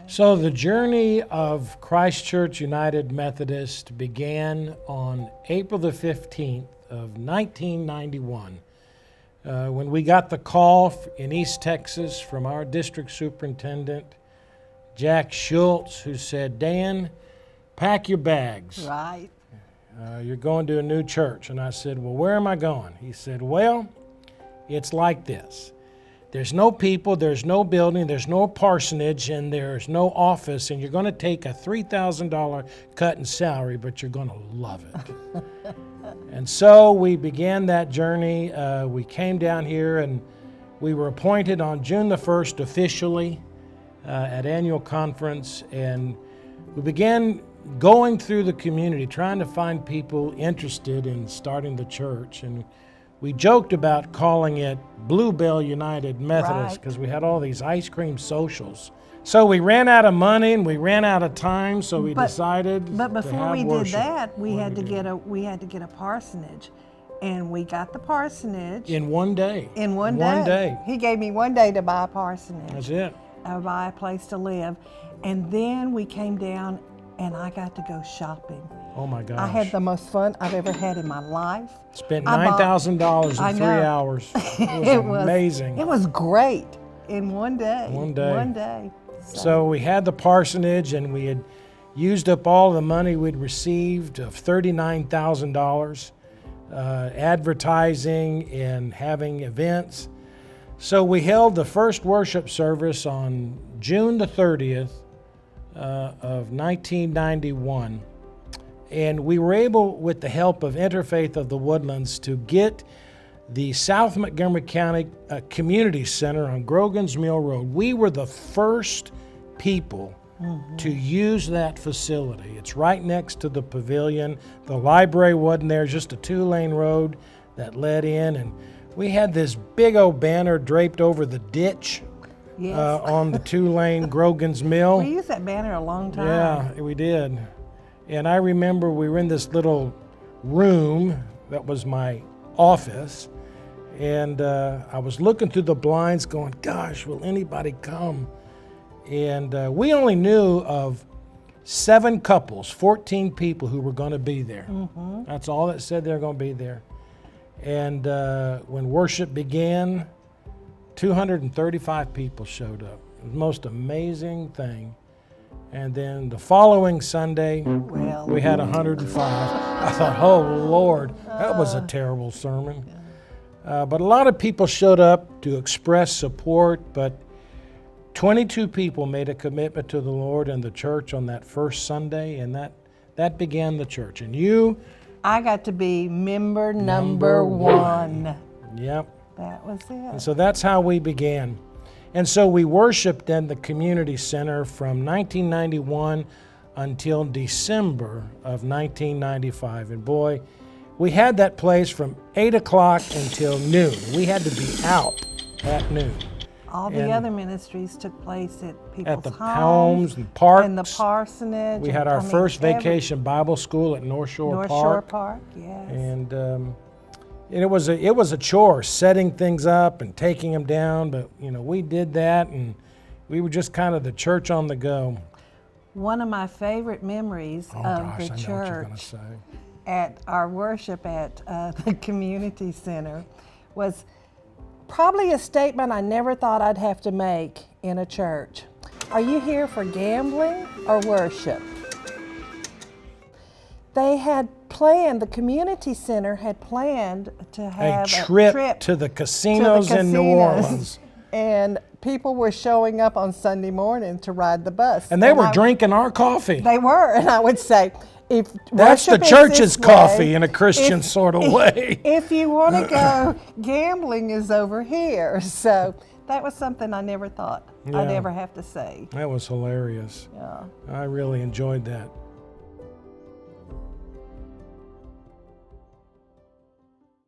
So the journey of Christ Church United Methodist began on April the 15th of 1991 when we got the call in East Texas from our district superintendent, Jack Schultz, who said, "Dan, pack your bags. Right. You're going to a new church." And I said, "Well, where am I going?" He said, "Well, it's like this. There's no people, there's no building, there's no parsonage, and there's no office, and you're going to take a $3,000 cut in salary, but you're going to love it." And so we began that journey. We came down here, and we were appointed on June the 1st officially at annual conference, and we began going through the community, trying to find people interested in starting the church. And we joked about calling it Bluebell United Methodist because we had all these ice cream socials. So we ran out of money and we ran out of time, so we decided. But before we worship. did that, we had to get a parsonage, and we got the parsonage In one day. in one day. One day. He gave me one day to buy a parsonage. That's it. Buy a place to live, and then we came down, and I got to go shopping. Oh my gosh. I had the most fun I've ever had in my life. Spent I bought- $9,000 I in 3 know. hours. It was amazing. It was great in one day. One day. One day. So we had the parsonage, and we had used up all the money we'd received of $39,000, advertising and having events. So we held the first worship service on June the 30th of 1991. And we were able, with the help of Interfaith of the Woodlands, to get the South Montgomery County Community Center on Grogan's Mill Road. We were the first people to use that facility. It's right next to the pavilion. The library wasn't there, just a 2-lane road that led in. And we had this big old banner draped over the ditch on the 2-lane Grogan's Mill. We used that banner a long time. Yeah, we did. And I remember we were in this little room that was my office, and I was looking through the blinds going, gosh, will anybody come? And we only knew of 7 couples, 14 people who were going to be there. Mm-hmm. That's all that said they were going to be there. And when worship began, 235 people showed up. It was the most amazing thing. And then the following Sunday, we had 105. I thought, oh, Lord, that was a terrible sermon. But a lot of people showed up to express support, but 22 people made a commitment to the Lord and the church on that first Sunday, and that began the church. And you? I got to be member number one. Yep. That was it. And so that's how we began. And so we worshiped in the community center from 1991 until December of 1995. And boy, we had that place from 8 o'clock until noon. We had to be out at noon. All the other ministries took place at people's At the homes and parks. and the parsonage. We had our first vacation Bible school at North Shore Park. Yes. And it was a chore setting things up and taking them down, but we did that, and we were just kind of the church on the go. One of my favorite memories of the church at our worship at the community center was probably a statement I never thought I'd have to make in a church. Are you here for gambling or worship? They had planned, the community center had planned to have a trip to the casinos in New Orleans. And people were showing up on Sunday morning to ride the bus. And they were drinking our coffee. They were, and I would say, if that's the church's coffee in a Christian sort of way. If you want to go, gambling is over here. So that was something I never thought I'd ever have to say. That was hilarious. Yeah. I really enjoyed that.